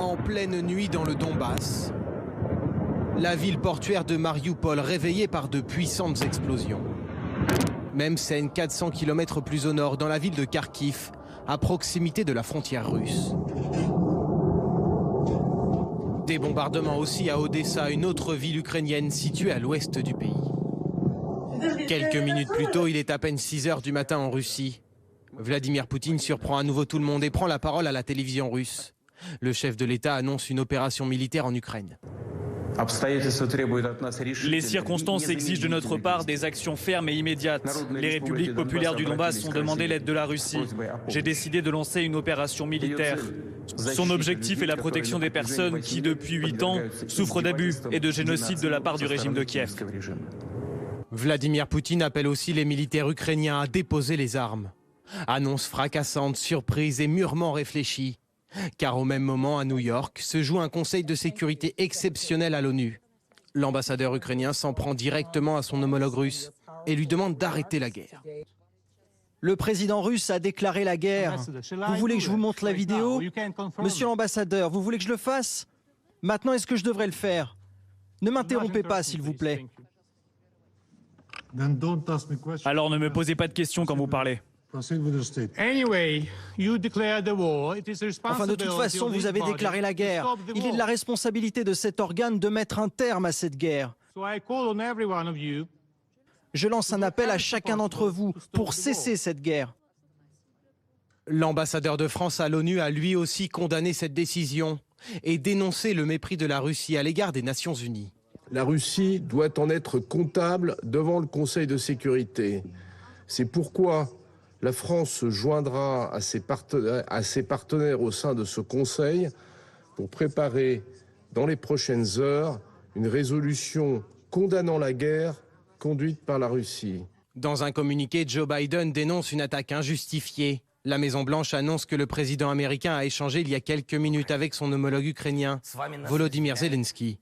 en pleine nuit dans le Donbass. La ville portuaire de Marioupol réveillée par de puissantes explosions. Même scène 400 km plus au nord, dans la ville de Kharkiv, à proximité de la frontière russe. Des bombardements aussi à Odessa, une autre ville ukrainienne située à l'ouest du pays. Quelques minutes plus tôt, il est à peine 6 h du matin en Russie. Vladimir Poutine surprend à nouveau tout le monde et prend la parole à la télévision russe. Le chef de l'État annonce une opération militaire en Ukraine. Les circonstances exigent de notre part des actions fermes et immédiates. Les républiques populaires du Donbass ont demandé l'aide de la Russie. J'ai décidé de lancer une opération militaire. Son objectif est la protection des personnes qui, depuis 8 ans, souffrent d'abus et de génocide de la part du régime de Kiev. Vladimir Poutine appelle aussi les militaires ukrainiens à déposer les armes. Annonce fracassante, surprise et mûrement réfléchie. Car au même moment, à New York, se joue un conseil de sécurité exceptionnel à l'ONU. L'ambassadeur ukrainien s'en prend directement à son homologue russe et lui demande d'arrêter la guerre. Le président russe a déclaré la guerre. Vous voulez que je vous montre la vidéo? Monsieur l'ambassadeur, vous voulez que je le fasse? Maintenant, est-ce que je devrais le faire? Ne m'interrompez pas, s'il vous plaît. Alors ne me posez pas de questions quand vous parlez. Enfin, de toute façon, vous avez déclaré la guerre. Il est de la responsabilité de cet organe de mettre un terme à cette guerre. Je lance un appel à chacun d'entre vous pour cesser cette guerre. L'ambassadeur de France à l'ONU a lui aussi condamné cette décision et dénoncé le mépris de la Russie à l'égard des Nations Unies. La Russie doit en être comptable devant le Conseil de sécurité. C'est pourquoi la France se joindra à ses partenaires au sein de ce Conseil pour préparer dans les prochaines heures une résolution condamnant la guerre conduite par la Russie. Dans un communiqué, Joe Biden dénonce une attaque injustifiée. La Maison-Blanche annonce que le président américain a échangé il y a quelques minutes avec son homologue ukrainien, Volodymyr Zelensky.